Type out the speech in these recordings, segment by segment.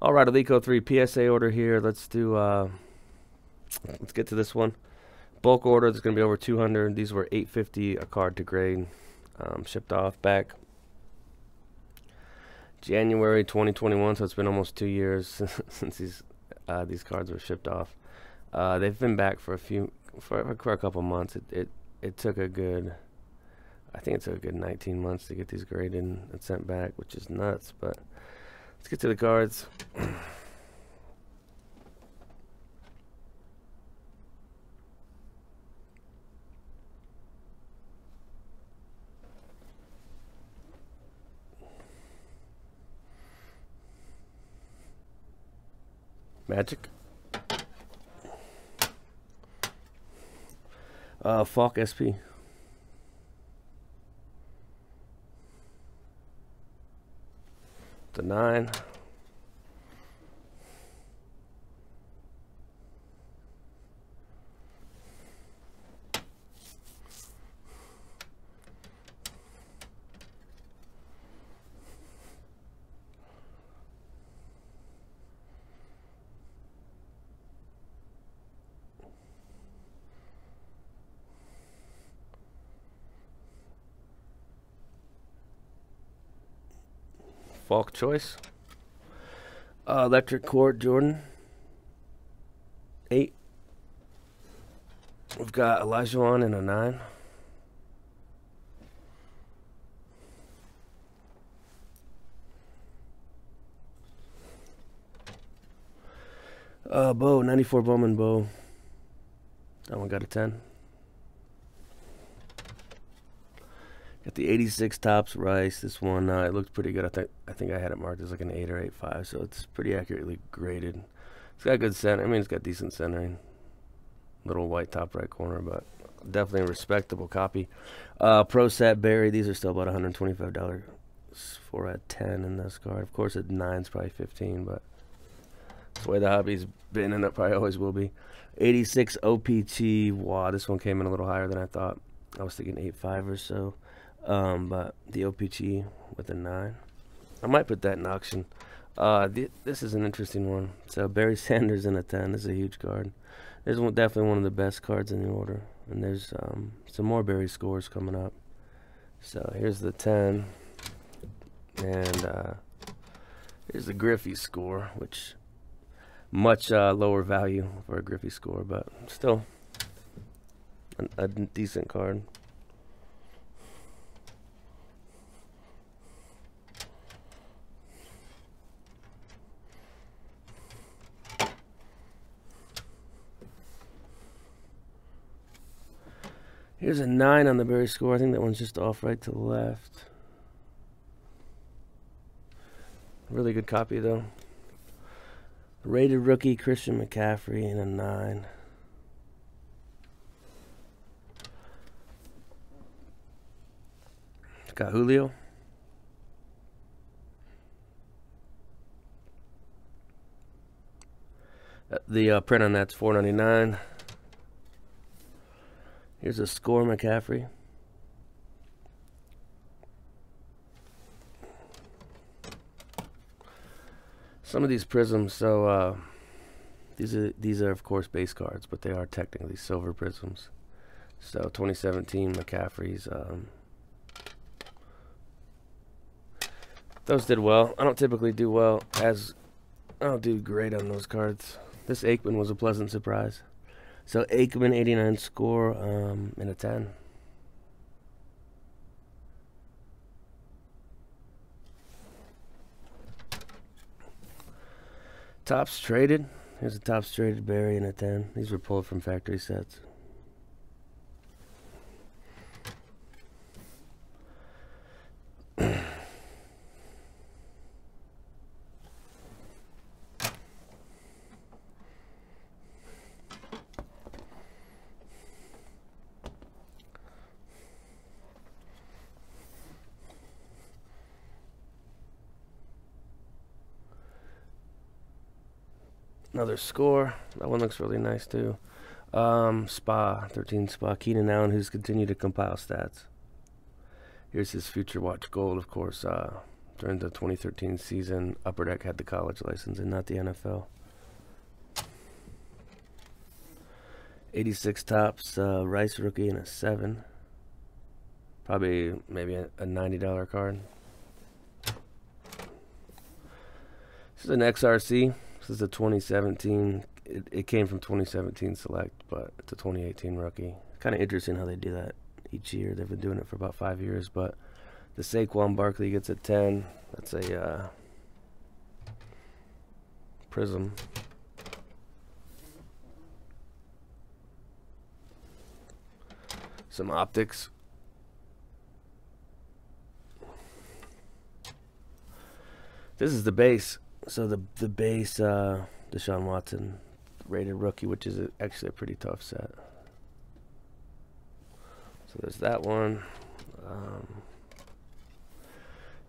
All right, Alico 3 PSA order here. Let's get to this one. Bulk order. It's going to be over 200. These were $850 a card to grade. Shipped off back January 2021, so it's been almost 2 years since these cards were shipped off. They've been back for a couple months. It took a good, I think it took a good 19 months to get these graded and sent back, which is nuts. But let's get to the cards. Magic. Falk SP. The 9. Falk choice. Electric Court Jordan 8. We've got Elijah and a 9. Bow 94 Bowman Bow. That one got a 10. Got the 86 Topps Rice. This one, it looked pretty good. I think I had it marked as like an 8 or 8.5, so it's pretty accurately graded. It's got good center. I mean, it's got decent centering. Little white top right corner, but definitely a respectable copy. Pro Set Berry. These are still about $125 for a 10 in this card. Of course, at 9's probably 15, but that's the way the hobby's been, and it probably always will be. 86 OPT. Wow, this one came in a little higher than I thought. I was thinking 8.5 or so. But the OPG with a 9. I might put that in auction. This is an interesting one. So Barry Sanders in a 10. This is a huge card. This is definitely one of the best cards in the order. And there's some more Barry scores coming up. So here's the 10. And here's the Griffey score, which much lower value for a Griffey score, but still a decent card. Here's a 9 on the Berry score. I think that one's just off right to the left. Really good copy, though. Rated rookie Christian McCaffrey in a 9. Got Julio. The print on that's $4.99. Here's a score McCaffrey. Some of these prisms, so these are of course base cards, but they are technically silver prisms. So 2017 McCaffrey's, those did well. I don't typically do well, I don't do great on those cards. This Aikman was a pleasant surprise. So Aikman 89 score in a 10. Topps traded. Here's a Topps traded Barry in a 10. These were pulled from factory sets. Another score. That one looks really nice too. Spa, 13 Spa. Keenan Allen, who's continued to compile stats. Here's his Future Watch Gold, of course. during the 2013 season. Upper Deck had the college license and not the NFL. 86 tops, Rice rookie and a 7. Probably maybe a $90 card. This is an XRC. This is a 2017. It came from 2017 Select, but it's a 2018 rookie. Kind of interesting how they do that each year. They've been doing it for about 5 years, but the Saquon Barkley gets a 10. That's a Prism. Some optics. This is the base. So the base Deshaun Watson rated rookie, which is actually a pretty tough set. So there's that one.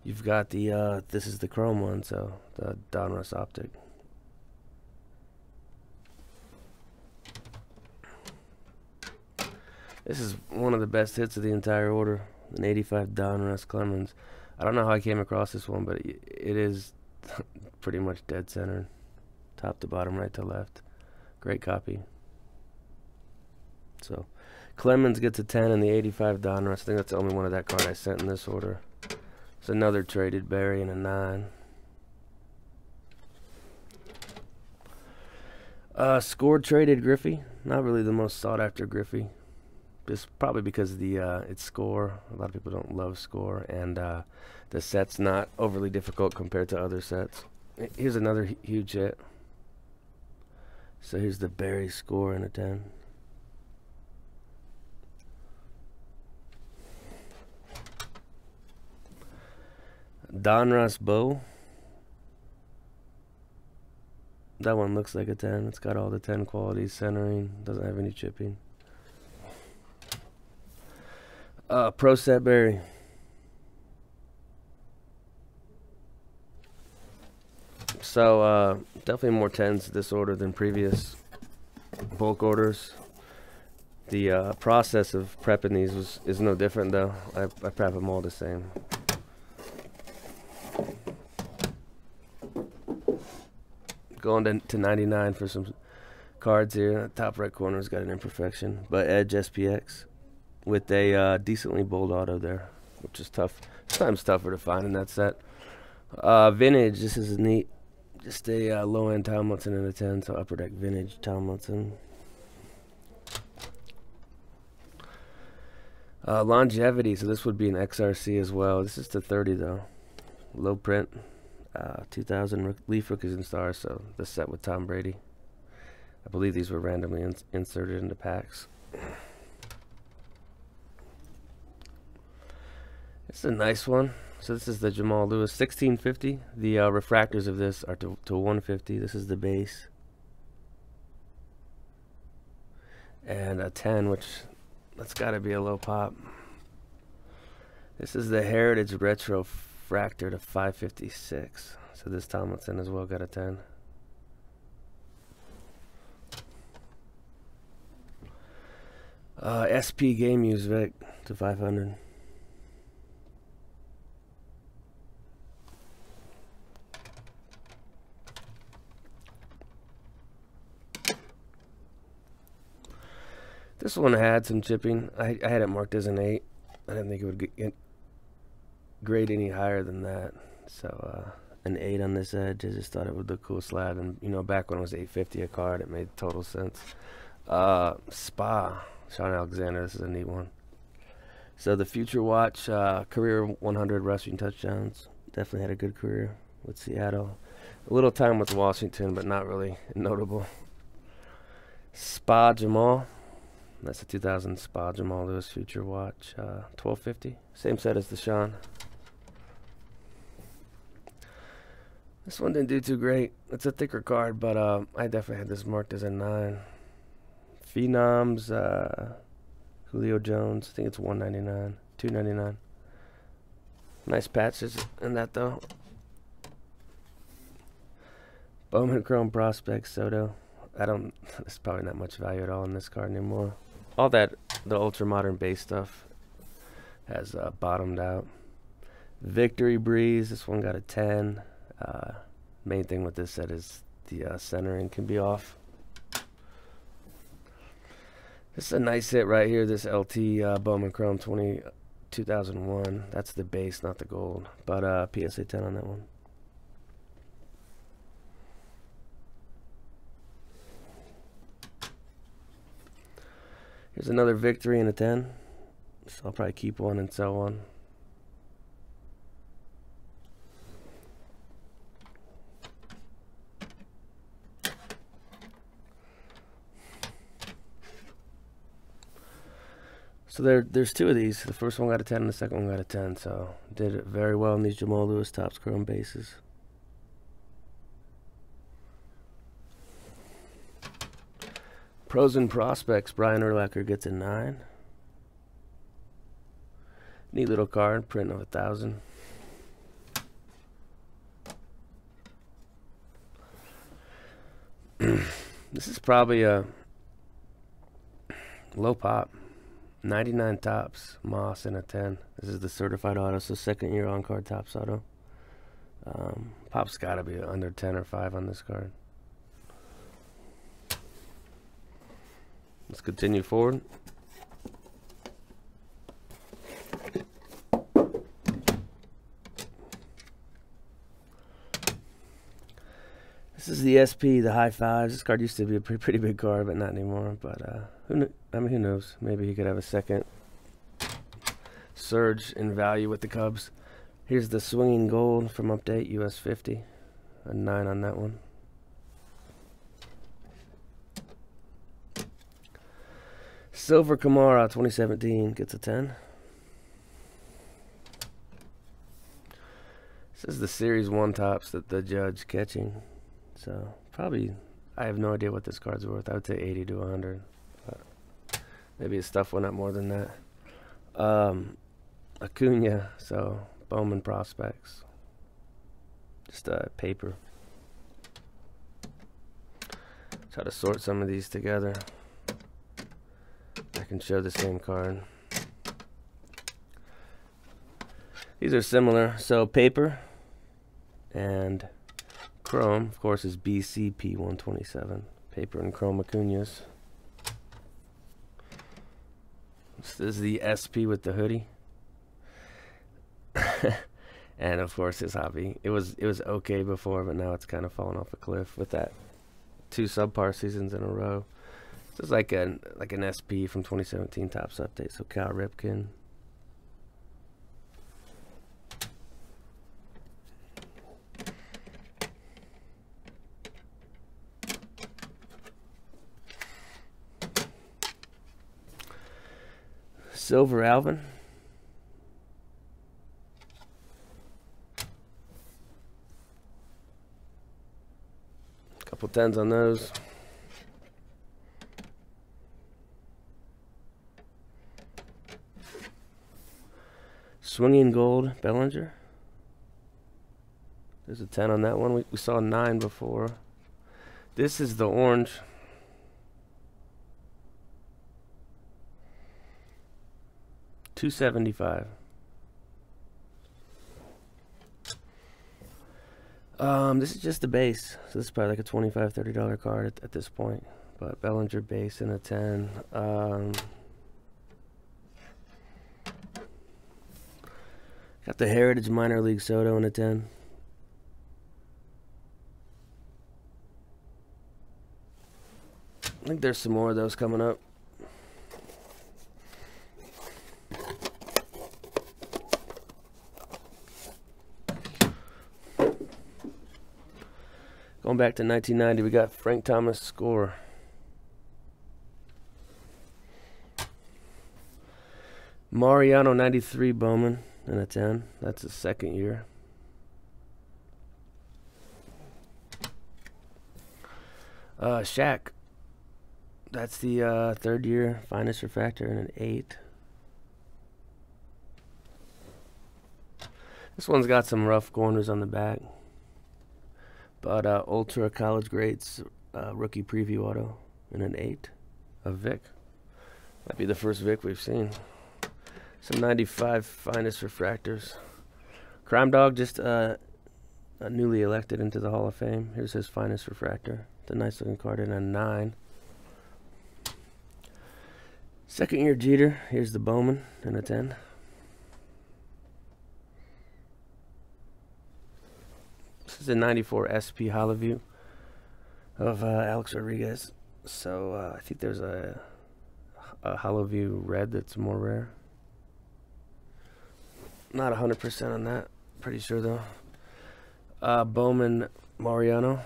You've got the this is the chrome one, so the Donruss optic. This is one of the best hits of the entire order. An 85 Donruss Clemens. I don't know how I came across this one, but it is pretty much dead centered, top to bottom, right to left. Great copy. So Clemens gets a 10 in the 85 Donruss. I think that's the only one of that card I sent in this order. It's another traded Barry and a 9. Scored traded Griffey. Not really the most sought after Griffey. Just probably because of the its score. A lot of people don't love score, and the set's not overly difficult compared to other sets. Here's another huge hit. So here's the Barry score and a 10. Donruss Bow. That one looks like a 10. It's got all the 10 qualities, centering, doesn't have any chipping. Pro Set Barry. So definitely more 10s this order than previous bulk orders. The process of prepping these is no different though. I prep them all the same. Going to 99 for some cards here. Top right corner's got an imperfection, but Edge SPX with a decently bold auto there, which is tough. Sometimes tougher to find in that set. Vintage, this is neat. Just a low-end Tomlinson and a 10, so Upper Deck Vintage Tomlinson. Longevity, so this would be an XRC as well. This is to 30 though. Low print. 2000 Leaf Rookies and Stars, so the set with Tom Brady. I believe these were randomly inserted into packs. It's a nice one. So this is the Jamal Lewis 1650. The refractors of this are to 150. This is the base. And a 10, which that's got to be a low pop. This is the Heritage Retro Fractor to 556. So this Tomlinson as well got a 10. SP Game Use Vic to 500. This one had some chipping. I had it marked as an 8. I didn't think it would grade any higher than that. So an 8 on this edge. I just thought it would look cool slab. And you know, back when it was $8.50 a card, it made total sense. Spa, Sean Alexander. This is a neat one. So the Future Watch, career 100 rushing touchdowns. Definitely had a good career with Seattle. A little time with Washington, but not really notable. Spa Jamal. That's a 2000 Spa Jamal Lewis Future Watch, 1250. Same set as the Sean. This one didn't do too great. It's a thicker card, but I definitely had this marked as a 9. Phenoms, Julio Jones. I think it's 199, 299. Nice patches in that though. Bowman Chrome Prospect Soto. There's probably not much value at all in this card anymore. All that, the ultra modern base stuff has bottomed out. Victory Breeze. This one got a 10. Main thing with this set is the centering can be off. This is a nice hit right here. This LT Bowman Chrome 2001. That's the base, not the gold. But PSA 10 on that one. Here's another Victory and a 10. So I'll probably keep one and sell one. So there's two of these. The first one got a 10 and the second one got a 10. So did it very well in these Jamal Lewis Topps Chrome bases. Pros and Prospects. Brian Urlacher gets a 9. Neat little card. Print of 1,000. This is probably a low pop. 99 Topps, Moss, and a 10. This is the certified auto, so second year on card Topps auto. Pop's got to be under 10 or 5 on this card. Let's continue forward. This is the SP, the high fives. This card used to be a pretty big card, but not anymore. But who knows? Maybe he could have a second surge in value with the Cubs. Here's the swinging gold from Update, US 50. A 9 on that one. Silver Kamara 2017 gets a 10. This is the Series 1 Topps that the Judge catching. So probably, I have no idea what this card's worth. I would say 80 to 100. But maybe his stuff went up more than that. Acuna, so Bowman Prospects. Just paper. Try to sort some of these together. I can show the same card. These are similar. So paper and Chrome, of course, is BCP 127. Paper and Chrome Acuñas. This is the SP with the hoodie. And of course his hobby. It was okay before, but now it's kind of fallen off a cliff with that 2 subpar seasons in a row. This is like an SP from 2017 Topps Update. So Cal Ripken. Silver Alvin. Couple 10s on those. Swinging gold Bellinger. There's a 10 on that one. We saw 9 before. This is the orange. $275. This is just the base, so this is probably like a $25, $30 card at this point. But Bellinger base and a 10. Got the Heritage Minor League Soto and a 10. I think there's some more of those coming up. Going back to 1990, we got Frank Thomas score. Mariano 93 Bowman and a 10. That's his second year. Shaq. That's the third year. Finest refractor and an 8. This one's got some rough corners on the back. But Ultra College Grades rookie preview auto and an 8 of Vic. Might be the first Vic we've seen. Some 95 finest refractors. Crime Dog just newly elected into the Hall of Fame. Here's his finest refractor. It's a nice looking card in a 9. Second year Jeter. Here's the Bowman in a 10. This is a 94 SP Hollow View of Alex Rodriguez. So I think there's a Hollow View red that's more rare. Not 100% on that. Pretty sure though. Bowman Mariano.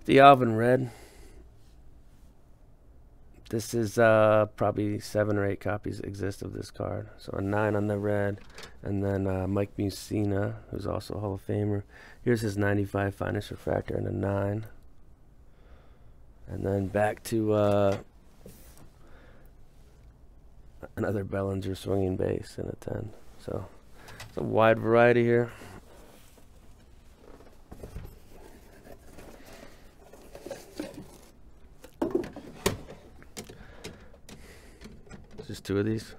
The Alvin red. This is probably 7 or 8 copies exist of this card. So a 9 on the red. And then Mike Mussina, who's also a Hall of Famer. Here's his 95 finest refractor in a 9. And then back to another Bellinger swinging base in a 10. So it's a wide variety here. Just 2 of these.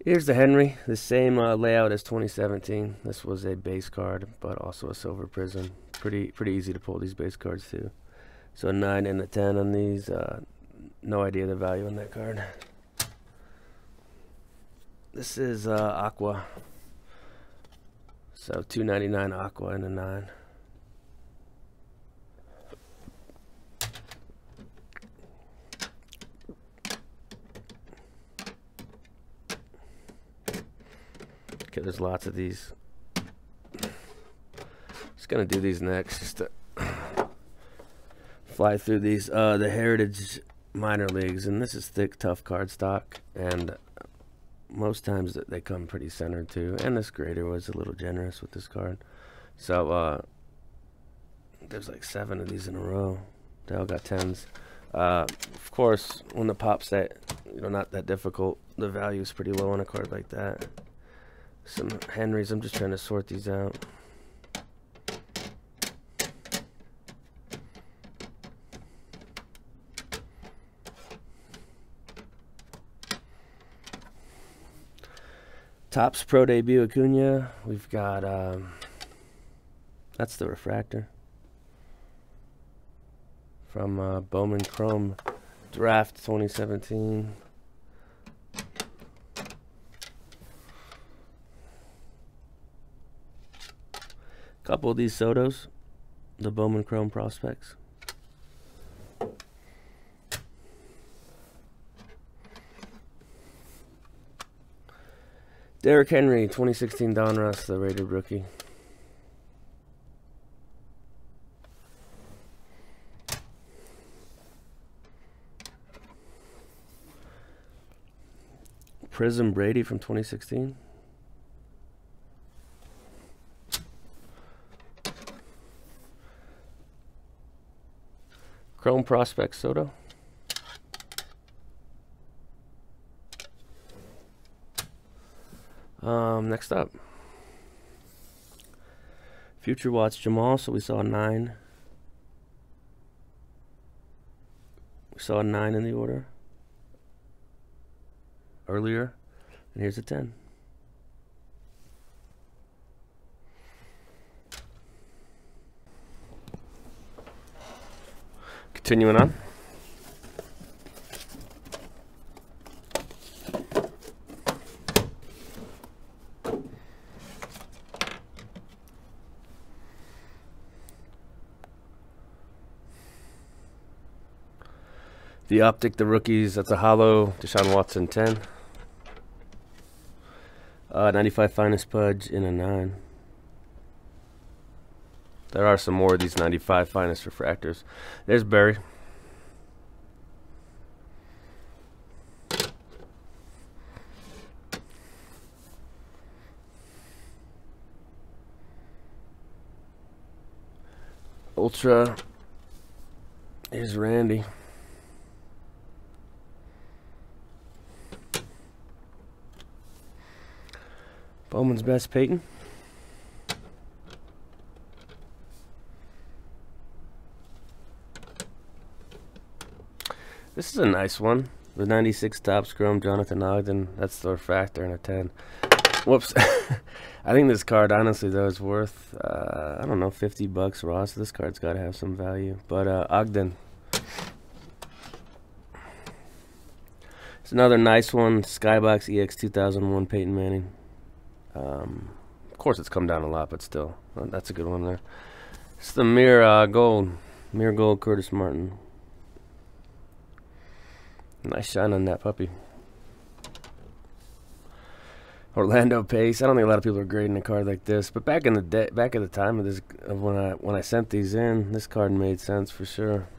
Here's the Henry, the same layout as 2017. This was a base card, but also a silver prism. Pretty easy to pull these base cards too. So a 9 and a 10 on these. No idea the value on that card. This is Aqua. So $2.99 Aqua and a 9. Okay, there's lots of these. Just gonna do these next, just to fly through these. The Heritage Minor Leagues, and this is thick, tough cardstock, and most times they come pretty centered too. And this grader was a little generous with this card. So there's like 7 of these in a row. They all got 10s. Of course, when the pop set, not that difficult. The value is pretty low on a card like that. Some Henrys. I'm just trying to sort these out. Topps Pro Debut Acuna. We've got that's the refractor from Bowman Chrome Draft 2017. Couple of these Sotos, the Bowman Chrome Prospects. Derrick Henry, 2016 Donruss, the rated rookie. Prism Brady from 2016. Chrome Prospect Soto. Next up, Future Watch Jamal. So we saw a 9. We saw a 9 in the order earlier, and here's a 10. Continuing on. The Optic, the rookies, that's a hollow. Deshaun Watson 10. 95 finest Pudge in a 9. There are some more of these 95 finest refractors. There's Barry. Ultra. Here's Randy. Bowman's Best Peyton. This is a nice one. The 96 Topps Chrome Jonathan Ogden. That's the refractor and a 10. Whoops. I think this card, honestly, though, is worth, I don't know, 50 bucks raw. So this card's got to have some value. But Ogden. It's another nice one. Skybox EX 2001 Peyton Manning. Of course, it's come down a lot, but still. That's a good one there. It's the Mirror Gold. Mirror Gold Curtis Martin. Nice shine on that puppy. Orlando Pace. I don't think a lot of people are grading a card like this, but back in the day, back at the time of this, of when I sent these in, this card made sense for sure.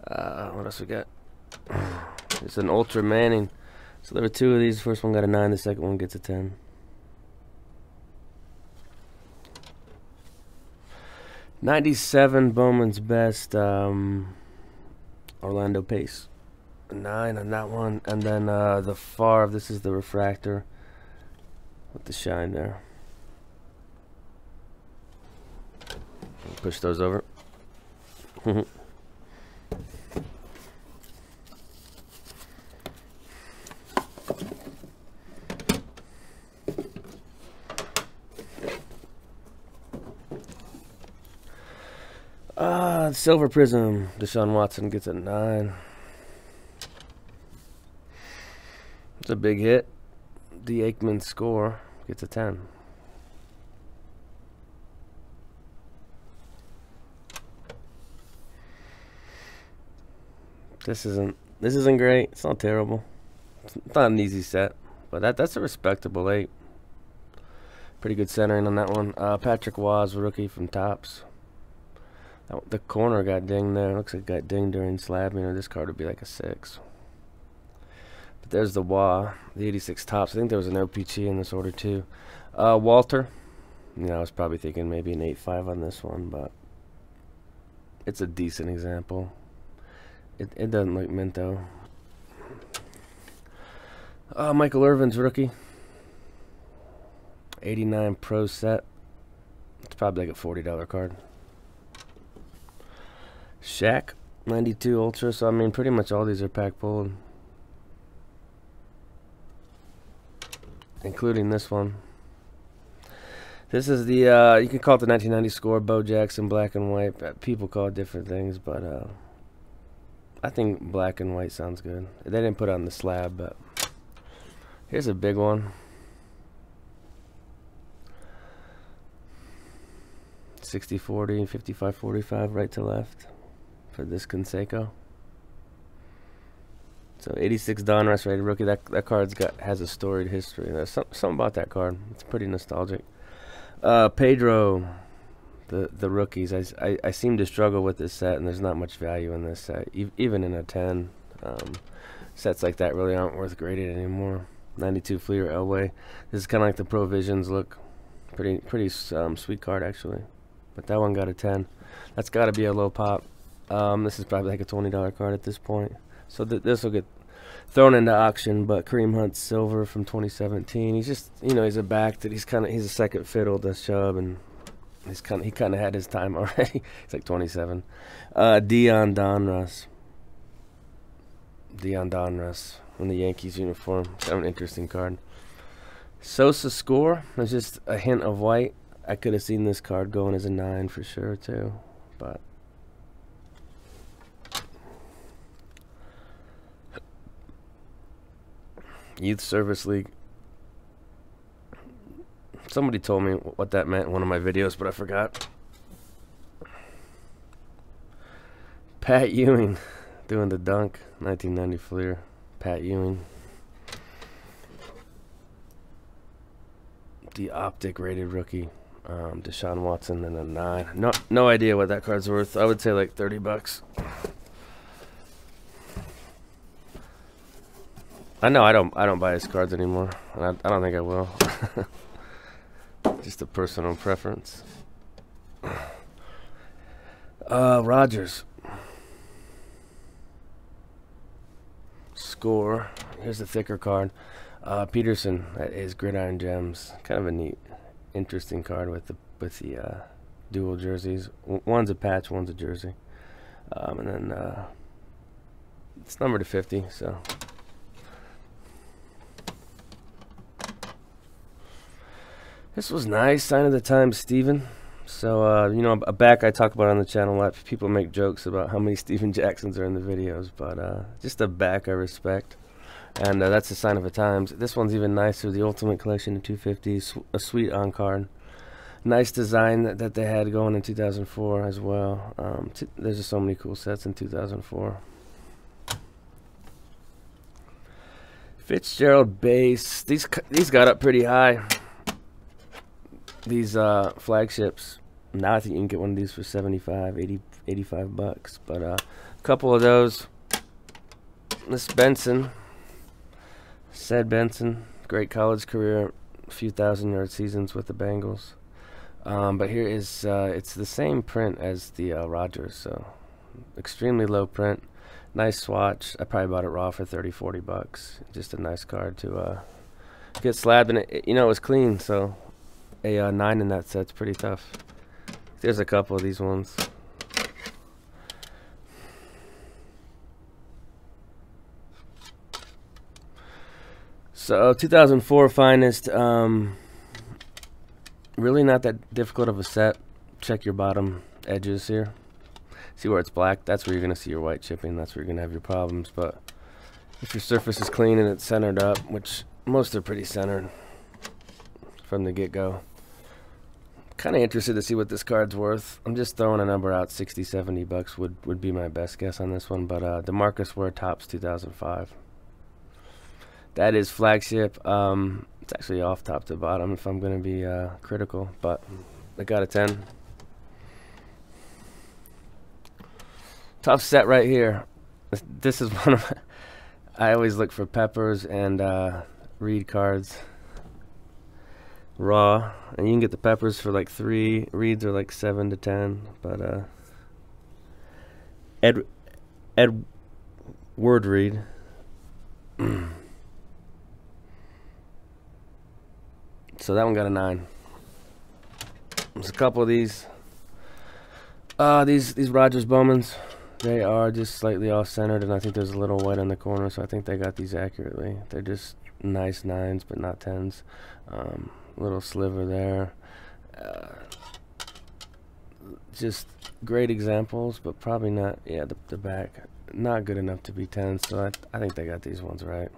What else we got? It's an Ultra Manning. So there were two of these. The first one got a 9. The second one gets a 10. '97 Bowman's Best. Orlando Pace. A 9 on that one. And then the Favre, this is the refractor with the shine there. Push those over. Silver Prism. Deshaun Watson gets a 9. It's a big hit. D. Aikman score gets a 10. This isn't great. It's not terrible. It's not an easy set, but that's a respectable 8. Pretty good centering on that one. Patrick Waz, rookie from Topps. The corner got dinged there. Looks like it got dinged during slabbing, or this card would be like a 6. But there's the Wah, the 86 Topps. I think there was an OPG in this order too. Walter. I was probably thinking maybe an 8.5 on this one, but it's a decent example. It doesn't look mint though. Michael Irvin's rookie. 89 Pro set. It's probably like a $40 card. Shaq, 92 Ultra. So I mean, pretty much all these are pack pulled, including this one. This is the you can call it the 1990 score. Bo Jackson, black and white. People call it different things, but I think black and white sounds good. They didn't put it on the slab, but here's a big one. 60-40, 55-45, right to left for this Canseco. So 86 Donruss rated rookie. That card's has a storied history. There's something about that card. It's pretty nostalgic. Pedro, the rookies. I seem to struggle with this set, and there's not much value in this set, even in a 10. Sets like that really aren't worth grading anymore. 92 Fleer Elway. This is kind of like the Provisions look. Pretty sweet card actually. But that one got a 10. That's got to be a low pop. This is probably like a $20 card at this point. So this will get thrown into auction. But Kareem Hunt silver from 2017. He's just, he's a back that he's a second fiddle to Chubb, and he kind of had his time already. He's like 27. Dion Donruss. Dion Donruss in the Yankees uniform. Kind of an interesting card. Sosa score. There's just a hint of white. I could have seen this card going as a 9 for sure too, but Youth Service League. Somebody told me what that meant in one of my videos, but I forgot. Pat Ewing doing the dunk. 1990 Fleer. Pat Ewing. The Optic rated rookie. Deshaun Watson and a 9. No idea what that card's worth. I would say like 30 bucks. I know I don't buy his cards anymore. And I don't think I will. Just a personal preference. Rogers. Score. Here's the thicker card. Peterson, that is Gridiron Gems. Kind of a neat, interesting card with the dual jerseys. One's a patch, one's a jersey. And then it's numbered to 50, so. This was nice. Sign of the Times, Steven. So, you know, a back I talk about on the channel a lot. People make jokes about how many Steven Jacksons are in the videos, but just a back I respect. And that's a Sign of the Times. This one's even nicer. The Ultimate Collection of 250, a sweet on-card. Nice design that they had going in 2004 as well. There's just so many cool sets in 2004. Fitzgerald base. These got up pretty high. These flagships. Now I think you can get one of these for 75, 80, 85 bucks. But a couple of those. This Benson. Said Benson. Great college career. A few thousand-yard seasons with the Bengals. But here is, it's the same print as the Rodgers. So extremely low print. Nice swatch. I probably bought it raw for 30, 40 bucks. Just a nice card to get slabbed. And it, you know, it was clean, so a 9 in that set's pretty tough. There's a couple of these ones. So 2004 finest. Really not that difficult of a set. Check your bottom edges here. See where it's black? That's where you're going to see your white chipping. That's where you're going to have your problems. But if your surface is clean and it's centered up, which most are pretty centered from the get-go. Kind of interested to see what this card's worth. I'm just throwing a number out. 60, 70 bucks would be my best guess on this one. But DeMarcus Ware Topps 2005. That is flagship. It's actually off top to bottom if I'm going to be critical. But I got a 10. Tough set right here. This is one of my, I always look for Peppers and Reed cards. Raw. And you can get the Peppers for like 3. Reeds are like 7 to 10. But Edward Reed. So that one got a 9. There's a couple of these. These Rodgers Bowmans. They are just slightly off-centered, and I think there's a little white on the corner, so I think they got these accurately. They're just nice 9s, but not 10s. Little sliver there. Just great examples, but probably not, yeah, the back. Not good enough to be 10s, so I think they got these ones right.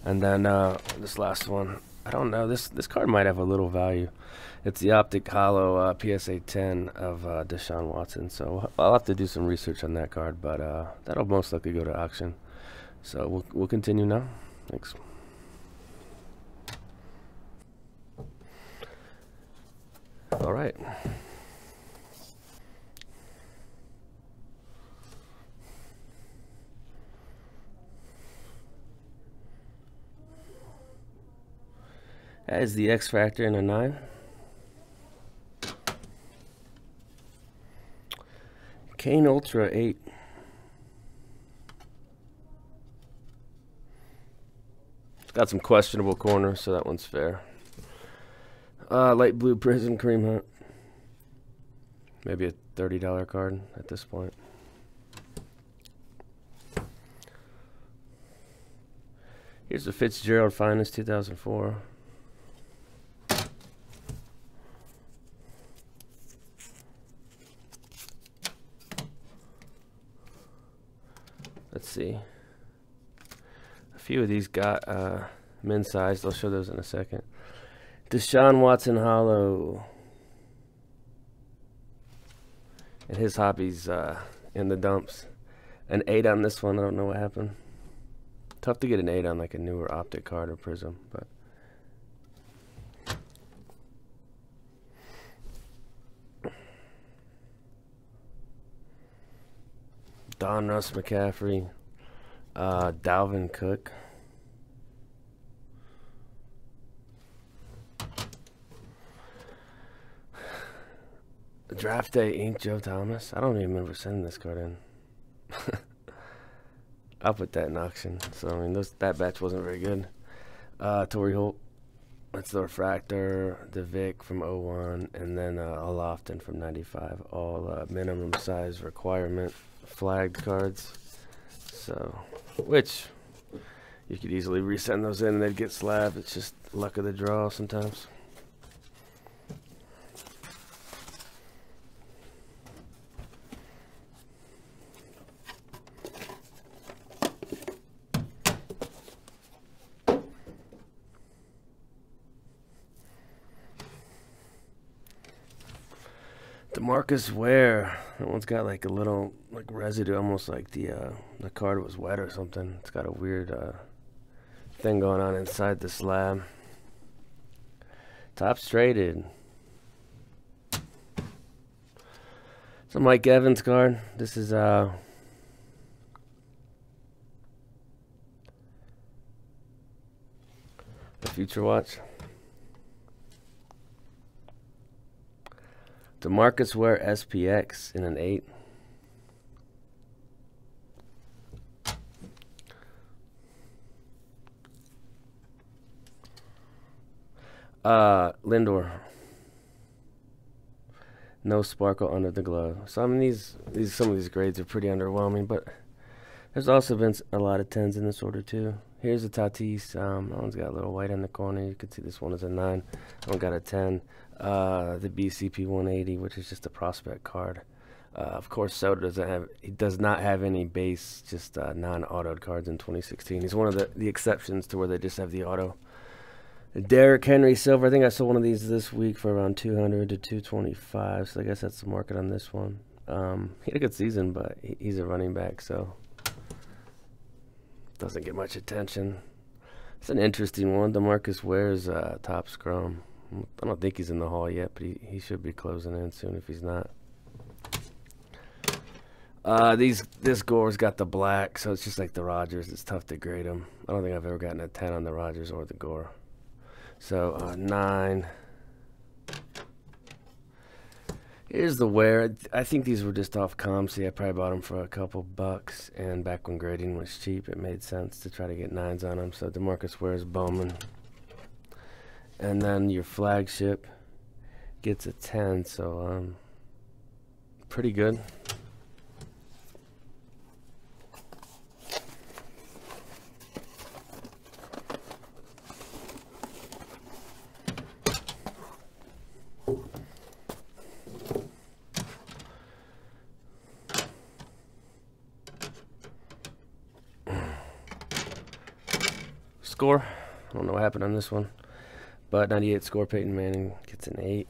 And then this last one. I don't know. This card might have a little value. It's the Optic Hollow PSA 10 of Deshaun Watson. So I'll have to do some research on that card, but that'll most likely go to auction. So we'll continue now. Thanks. All right. That is the X Factor in a 9. Kane Ultra 8. It's got some questionable corners, so that one's fair. Light blue Prism Cream Hunt. Maybe a $30 card at this point. Here's the Fitzgerald Finest 2004. Let's see. A few of these got men's size. I'll show those in a second. Deshaun Watson Hollow. And his hobby's in the dumps. An 8 on this one. I don't know what happened. Tough to get an 8 on like a newer Optic card or Prism, but Don Russ McCaffrey, Dalvin Cook, Draft Day Ink Joe Thomas. I don't even remember sending this card in. I'll put that in auction. So I mean, that batch wasn't very good. Torrey Holt. That's the refractor, the Vic from '01, and then a Lofton from '95. All minimum size requirement flagged cards. So, which you could easily resend those in and they'd get slab. It's just luck of the draw sometimes. DeMarcus Ware. That one's got like a little like residue, almost like the card was wet or something. It's got a weird thing going on inside the slab. Topps traded. It's a Mike Evans card. This is the Future Watch. DeMarcus Ware SPX in an 8. Lindor. No sparkle under the glove. So I mean some of these grades are pretty underwhelming, but there's also been a lot of 10s in this order too. Here's a Tatis. That one's got a little white in the corner. You can see this one is a 9. That one got a 10. The BCP 180, which is just a prospect card. Of course, Soto does not have any base, just non-autoed cards in 2016. He's one of the exceptions to where they just have the auto. Derrick Henry Silver. I think I saw one of these this week for around 200 to 225. So I guess that's the market on this one. He had a good season, but he's a running back, so doesn't get much attention. It's an interesting one. DeMarcus Ware's top scrum. I don't think he's in the hall yet, but he should be closing in soon if he's not. This Gore's got the black, so it's just like the Rogers. It's tough to grade them. I don't think I've ever gotten a 10 on the Rogers or the Gore. So 9. Here's the Ware. I think these were just off comps. I probably bought them for a couple bucks, and back when grading was cheap, it made sense to try to get 9s on them. So DeMarcus Ware's Bowman. And then your flagship gets a 10, so pretty good. Score. I don't know what happened on this one. But 98 score, Peyton Manning gets an 8.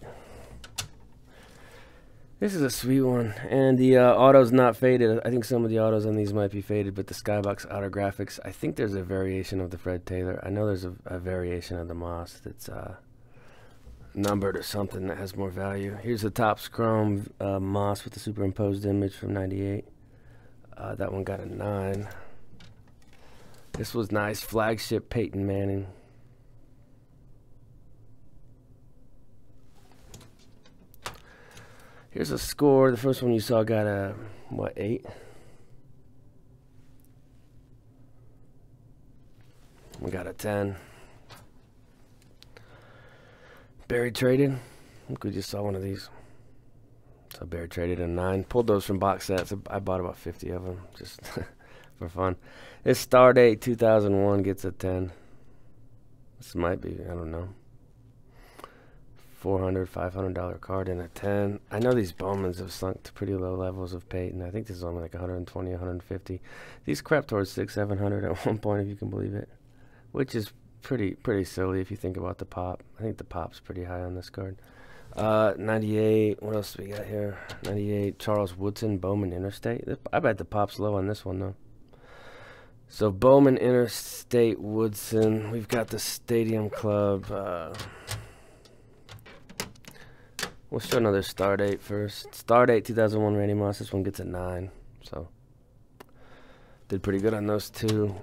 This is a sweet one. And the auto's not faded. I think some of the autos on these might be faded, but the Skybox Autographics, I think there's a variation of the Fred Taylor. I know there's a variation of the Moss that's numbered or something that has more value. Here's the Topps Chrome Moss with the superimposed image from 98. That one got a 9. This was nice. Flagship Peyton Manning. Here's a score. The first one you saw got a, what, 8? We got a 10. Barry traded. I think we just saw one of these. So Barry traded a 9. Pulled those from box sets. I bought about 50 of them just for fun. This Star Date 2001 gets a 10. This might be, I don't know, $400, $500 card in a 10. I know these Bowmans have sunk to pretty low levels of Peyton. I think this is only like 120, 150. These crept towards 600, 700 at one point, if you can believe it, which is pretty silly if you think about the pop. I think the pop's pretty high on this card. 98. What else do we got here? 98. Charles Woodson Bowman Interstate. I bet the pop's low on this one though. So Bowman Interstate Woodson. We've got the Stadium Club. We'll show another Star Date first. Star Date 2001 Randy Moss. This one gets a 9. So did pretty good on those two.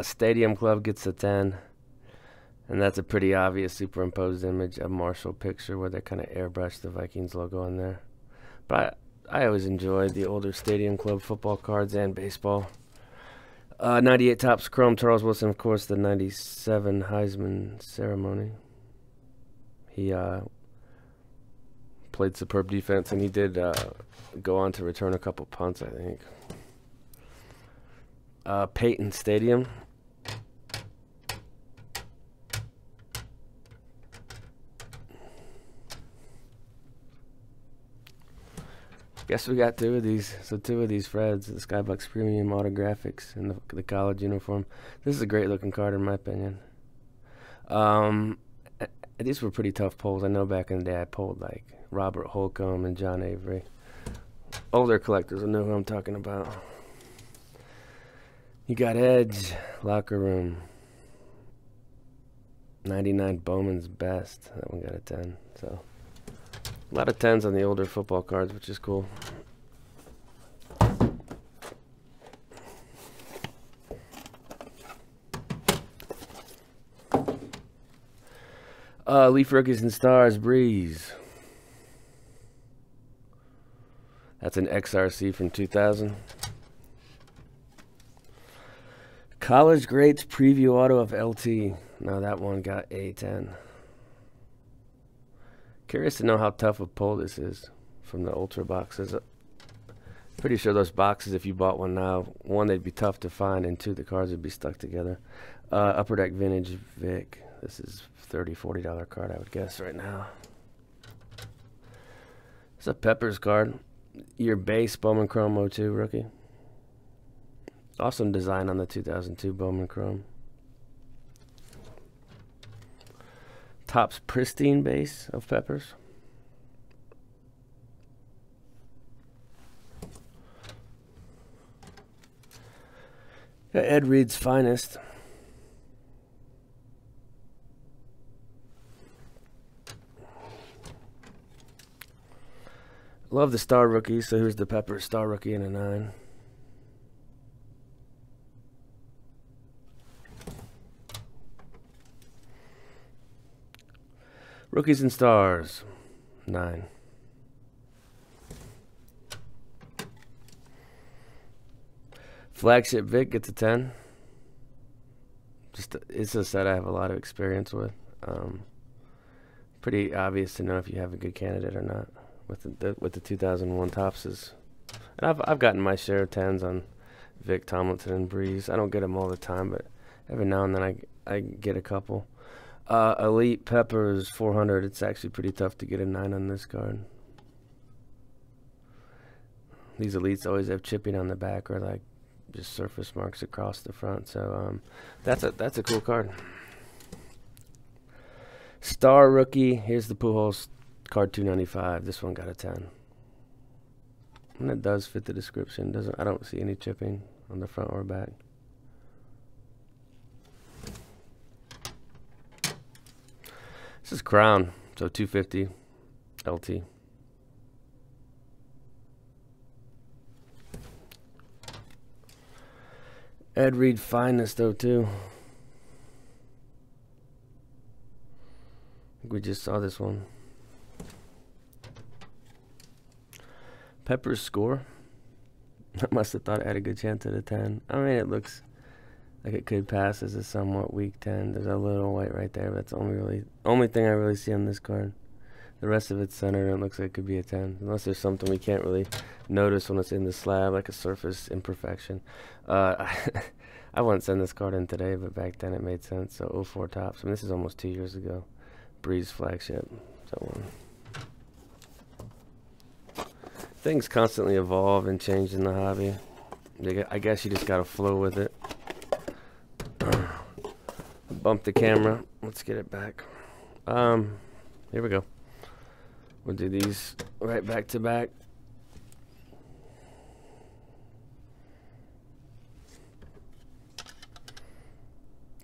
Stadium Club gets a 10. And that's a pretty obvious superimposed image of Marshall picture where they kind of airbrushed the Vikings logo on there. But I always enjoyed the older Stadium Club football cards and baseball. 98 Topps Chrome, Charles Wilson, of course, the 97 Heisman ceremony. He played superb defense, and he did go on to return a couple punts, I think. Peyton Stadium. Guess we got two of these. So two of these Freds, the Skybucks Premium Autographics in the college uniform. This is a great looking card in my opinion. These were pretty tough pulls. I know back in the day I pulled like Robert Holcomb and John Avery. Older collectors will know who I'm talking about. You got Edge, Locker Room. 99 Bowman's Best. That one got a 10. So a lot of 10s on the older football cards, which is cool. Leaf Rookies and Stars, Breeze. That's an XRC from 2000. College Greats Preview Auto of LT. Now that one got a 10. Curious to know how tough a pull this is from the Ultra boxes. Pretty sure those boxes, if you bought one now, one, they'd be tough to find, and two, the cards would be stuck together. Upper Deck Vintage Vic. This is $30, $40 card, I would guess, right now. It's a Peppers card. Your base Bowman Chrome 02 rookie. Awesome design on the 2002 Bowman Chrome. Topps pristine base of Peppers. Ed Reed's Finest. Love the Star Rookie, so here's the Peppers Star Rookie in a 9. Rookies and Stars, 9. Flagship Vic gets a 10. It's a set I have a lot of experience with. Pretty obvious to know if you have a good candidate or not with the 2001 Toppses. And I've gotten my share of 10s on Vic, Tomlinson, and Breeze. I don't get them all the time, but every now and then I get a couple. Elite Peppers 400. It's actually pretty tough to get a 9 on this card. These Elites always have chipping on the back or like just surface marks across the front. So that's a cool card. Star Rookie. Here's the Pujols card 295. This one got a 10. And it does fit the description. I don't see any chipping on the front or back. This is Crown, so 250 LT. Ed Reed Finest 02. I think we just saw this one. Peppers Score. I must have thought it had a good chance at a 10. I mean, it looks like it could pass as a somewhat weak 10. There's a little white right there, but that's the only thing I really see on this card. The rest of it's centered and it looks like it could be a 10. Unless there's something we can't really notice when it's in the slab, like a surface imperfection. I wouldn't send this card in today, but back then it made sense. So 04 Topps. I mean, this is almost 2 years ago. Breeze Flagship. So things constantly evolve and change in the hobby. I guess you just gotta flow with it. Bump the camera. Let's get it back. Here we go. We'll do these right back to back.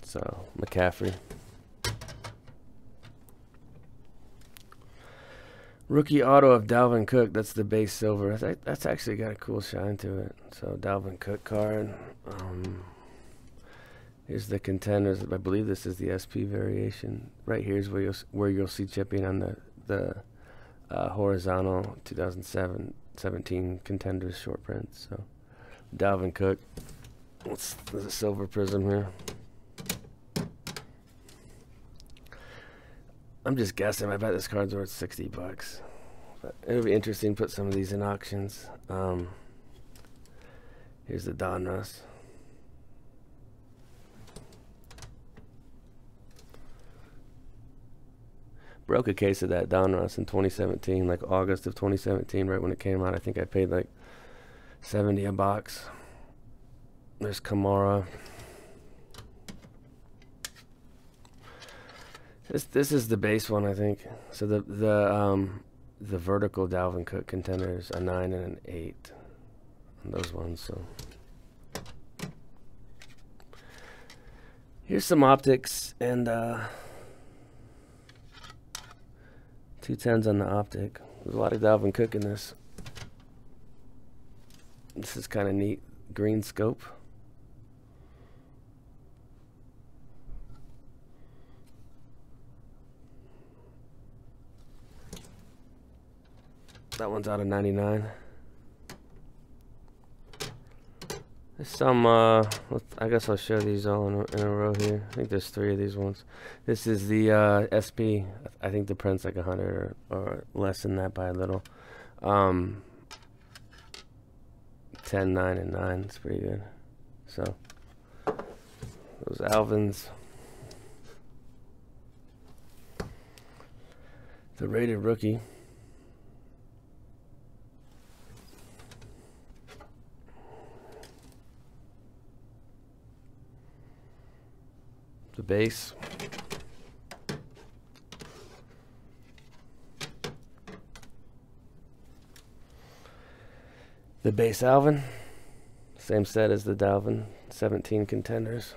So McCaffrey. Rookie auto of Dalvin Cook. That's the base silver. That's actually got a cool shine to it. So Dalvin Cook card. Here's the contenders. I believe this is the SP variation. Right here is where you'll see chipping on the horizontal 2017 contenders short prints. So Dalvin Cook. There's a silver prism here. I'm just guessing. I bet this card's worth $60. But it'll be interesting to put some of these in auctions. Here's the Donruss. Broke a case of that Donruss in 2017, like August of 2017, right when it came out. I think I paid like $70 a box. There's Kamara. This is the base one, I think. So the vertical Dalvin Cook contenders, a 9 and an 8. On those ones. So here's some optics and 210s on the optic. There's a lot of Dalvin Cook in this. This is kind of neat. Green scope. That one's out of 99. There's some, I guess I'll show these all in a row here. I think there's 3 of these ones. This is the SP. I think the print's like 100 or less than that by a little. 10, 9, and 9. It's pretty good. So, those Alvins. The rated rookie. The base. The base Alvin. Same set as the Dalvin. 17 contenders.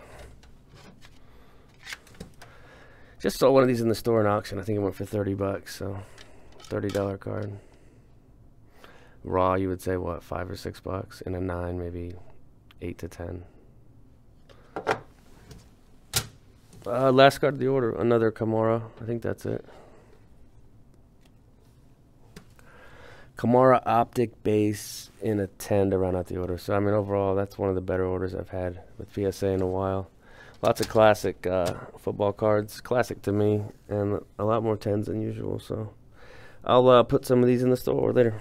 Just saw one of these in the store in auction. I think it went for $30, so $30 card. Raw, you would say what, $5 or $6? In a 9, maybe 8 to 10. Last card of the order, another Kamara. I think that's it. Kamara optic base in a 10 to round out the order. So, I mean, overall, that's one of the better orders I've had with PSA in a while. Lots of classic football cards. Classic to me. And a lot more 10s than usual. So, I'll put some of these in the store later.